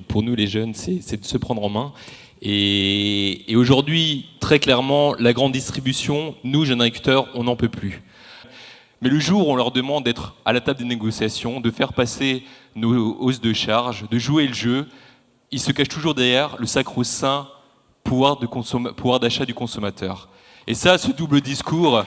Pour nous les jeunes, c'est de se prendre en main. Et aujourd'hui, très clairement, la grande distribution, nous, jeunes agriculteurs, on n'en peut plus. Mais le jour où on leur demande d'être à la table des négociations, de faire passer nos hausses de charges, de jouer le jeu, ils se cachent toujours derrière le sacro-saint pouvoir d'achat du consommateur. Et ça, ce double discours...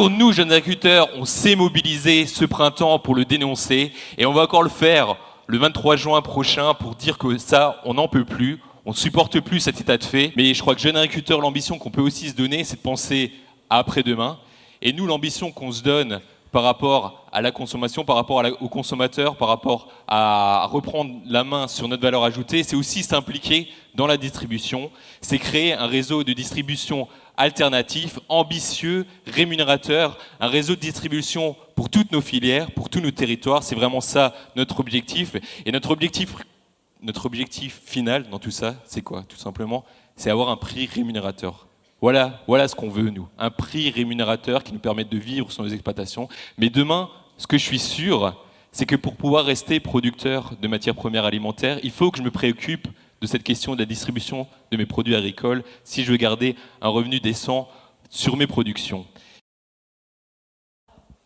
nous, jeunes agriculteurs, on s'est mobilisés ce printemps pour le dénoncer et on va encore le faire le 23 juin prochain pour dire que ça, on n'en peut plus, on ne supporte plus cet état de fait. Mais je crois que jeunes agriculteurs, l'ambition qu'on peut aussi se donner, c'est de penser à après-demain. Et nous, l'ambition qu'on se donne par rapport à la consommation, par rapport aux consommateurs, par rapport à reprendre la main sur notre valeur ajoutée, c'est aussi s'impliquer dans la distribution, c'est créer un réseau de distribution alternatif, ambitieux, rémunérateur, un réseau de distribution pour toutes nos filières, pour tous nos territoires. C'est vraiment ça notre objectif. Et notre objectif final dans tout ça, c'est quoi? Tout simplement, c'est avoir un prix rémunérateur. Voilà ce qu'on veut, nous. Un prix rémunérateur qui nous permette de vivre sur nos exploitations. Mais demain, ce que je suis sûr, c'est que pour pouvoir rester producteur de matières premières alimentaires, il faut que je me préoccupe de cette question de la distribution de mes produits agricoles si je veux garder un revenu décent sur mes productions.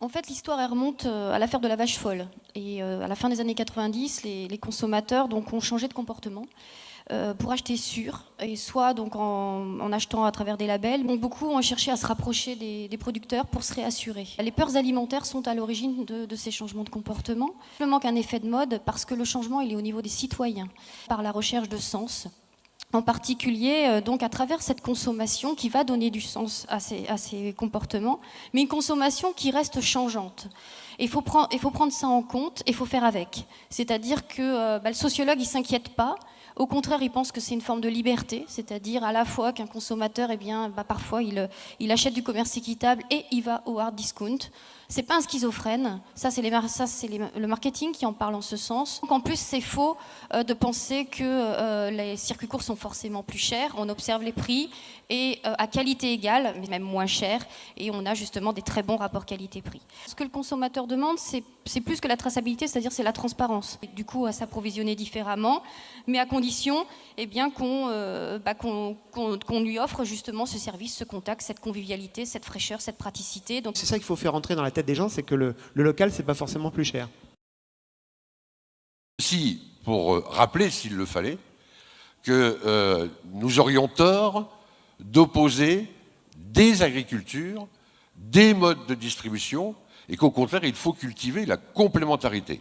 En fait, l'histoire elle remonte à l'affaire de la vache folle. Et à la fin des années 90, les consommateurs donc, ont changé de comportement pour acheter sûr, et soit donc en achetant à travers des labels. Donc, beaucoup ont cherché à se rapprocher des producteurs pour se réassurer. Les peurs alimentaires sont à l'origine de ces changements de comportement. Il manque un effet de mode parce que le changement il est au niveau des citoyens, par la recherche de sens. En particulier, donc à travers cette consommation qui va donner du sens à ces comportements, mais une consommation qui reste changeante. Il faut prendre ça en compte et il faut faire avec. C'est-à-dire que le sociologue, il ne s'inquiète pas. Au contraire, il pense que c'est une forme de liberté, c'est-à-dire à la fois qu'un consommateur, parfois, il achète du commerce équitable et il va au hard discount. C'est pas un schizophrène, ça c'est le marketing qui en parle en ce sens. Donc en plus c'est faux de penser que les circuits courts sont forcément plus chers. On observe les prix et à qualité égale, mais même moins cher, et on a justement des très bons rapports qualité-prix. Ce que le consommateur demande, c'est plus que la traçabilité, c'est-à-dire c'est la transparence. Et du coup à s'approvisionner différemment, mais à condition qu'on lui offre justement ce service, ce contact, cette convivialité, cette fraîcheur, cette praticité. C'est ça qu'il faut faire entrer dans la tête des gens, c'est que le local, c'est pas forcément plus cher. Aussi, pour rappeler, s'il le fallait, que nous aurions tort d'opposer des agricultures, des modes de distribution, et qu'au contraire, il faut cultiver la complémentarité.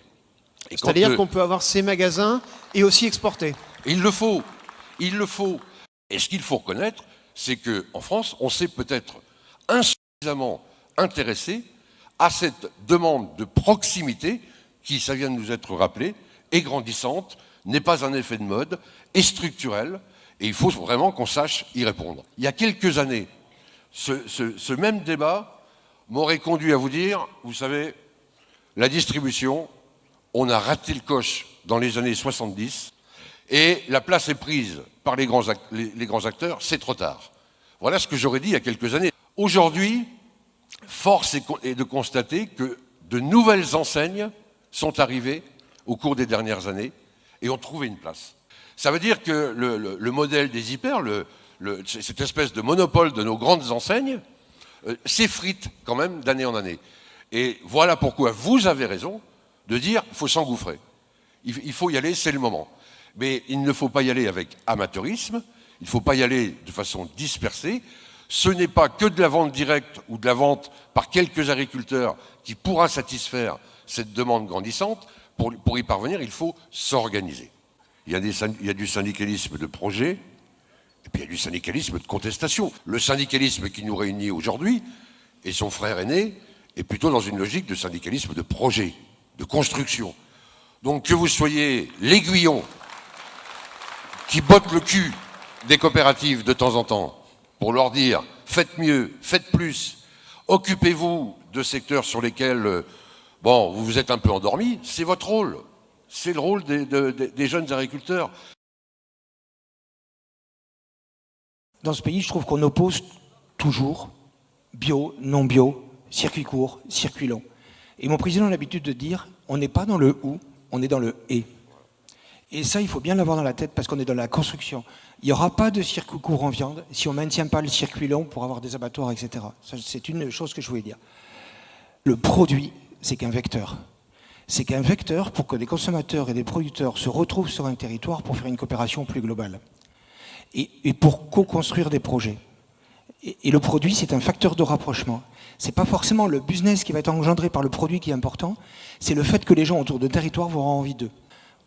C'est-à-dire qu'on peut avoir ces magasins et aussi exporter. Il le faut. Et ce qu'il faut reconnaître, c'est qu'en France, on s'est peut-être insuffisamment intéressé à cette demande de proximité qui, ça vient de nous être rappelé, est grandissante, n'est pas un effet de mode, est structurelle, et il faut vraiment qu'on sache y répondre. Il y a quelques années, ce même débat m'aurait conduit à vous dire, vous savez, la distribution, on a raté le coche dans les années 70, et la place est prise par les grands acteurs, c'est trop tard. Voilà ce que j'aurais dit il y a quelques années. Aujourd'hui, force est de constater que de nouvelles enseignes sont arrivées au cours des dernières années et ont trouvé une place. Ça veut dire que le modèle des hyper, cette espèce de monopole de nos grandes enseignes, s'effrite quand même d'année en année. Et voilà pourquoi vous avez raison de dire qu'il faut s'engouffrer. Il faut y aller, c'est le moment. Mais il ne faut pas y aller avec amateurisme, il ne faut pas y aller de façon dispersée. Ce n'est pas que de la vente directe ou de la vente par quelques agriculteurs qui pourra satisfaire cette demande grandissante. Pour y parvenir, il faut s'organiser. Il y a du syndicalisme de projet, et puis il y a du syndicalisme de contestation. Le syndicalisme qui nous réunit aujourd'hui, et son frère aîné, est plutôt dans une logique de syndicalisme de projet, de construction. Donc que vous soyez l'aiguillon qui botte le cul des coopératives de temps en temps, pour leur dire « faites mieux, faites plus, occupez-vous de secteurs sur lesquels vous vous êtes un peu endormis », c'est votre rôle. C'est le rôle des jeunes agriculteurs. Dans ce pays, je trouve qu'on oppose toujours bio, non bio, circuit court, circuit long. Et mon président a l'habitude de dire On n'est pas dans le ou, on est dans le et. Et ça, il faut bien l'avoir dans la tête parce qu'on est dans la construction. Il n'y aura pas de circuit court en viande si on ne maintient pas le circuit long pour avoir des abattoirs, etc. Ça, c'est une chose que je voulais dire. Le produit, c'est qu'un vecteur. C'est qu'un vecteur pour que des consommateurs et des producteurs se retrouvent sur un territoire pour faire une coopération plus globale. Et pour co-construire des projets. Et le produit, c'est un facteur de rapprochement. Ce n'est pas forcément le business qui va être engendré par le produit qui est important, c'est le fait que les gens autour de territoire vont avoir envie d'eux.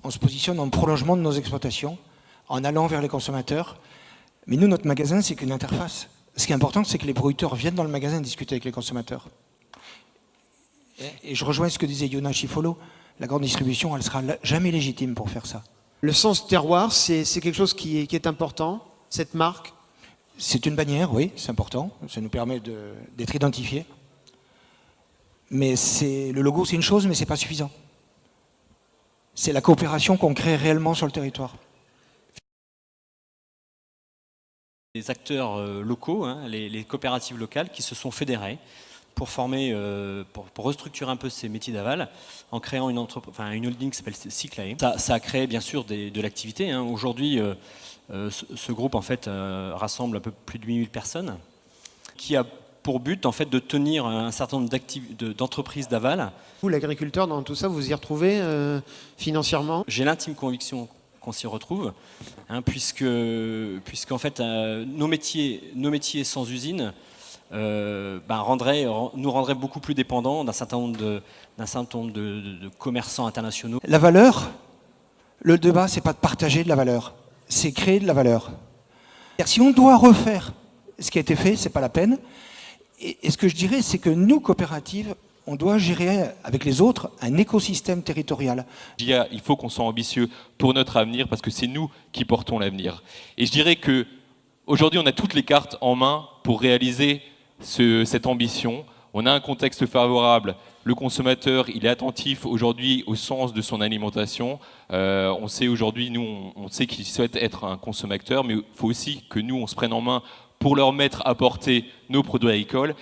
On se positionne en prolongement de nos exploitations, en allant vers les consommateurs. Mais nous, notre magasin, c'est qu'une interface. Ce qui est important, c'est que les producteurs viennent dans le magasin discuter avec les consommateurs. Et je rejoins ce que disait Yona Chifolo, la grande distribution, elle ne sera jamais légitime pour faire ça. Le sens terroir, c'est quelque chose qui est important, cette marque. C'est une bannière, oui, c'est important. Ça nous permet d'être identifiés. Mais le logo, c'est une chose, mais ce n'est pas suffisant. C'est la coopération qu'on crée réellement sur le territoire. Les acteurs locaux, hein, les coopératives locales qui se sont fédérées pour former, pour restructurer un peu ces métiers d'aval en créant une holding qui s'appelle Cyclae. Ça a créé bien sûr de l'activité. Hein. Aujourd'hui, ce groupe en fait rassemble un peu plus de 8000 personnes qui a pour but en fait de tenir un certain nombre d'entreprises d'aval. Vous, l'agriculteur, dans tout ça, vous y retrouvez financièrement? J'ai l'intime conviction qu'on s'y retrouve, hein, puisqu'en fait nos métiers sans usine nous rendraient beaucoup plus dépendants d'un certain nombre de commerçants internationaux. La valeur, le débat, c'est pas de partager de la valeur, c'est créer de la valeur. Si on doit refaire ce qui a été fait, c'est pas la peine. Et ce que je dirais, c'est que nous, coopératives, on doit gérer avec les autres un écosystème territorial. Il faut qu'on soit ambitieux pour notre avenir parce que c'est nous qui portons l'avenir. Et je dirais qu'aujourd'hui, on a toutes les cartes en main pour réaliser cette ambition. On a un contexte favorable. Le consommateur, il est attentif aujourd'hui au sens de son alimentation. On sait aujourd'hui, nous, on sait qu'il souhaite être un consommateur, mais il faut aussi que nous, on se prenne en main pour leur mettre à portée nos produits agricoles.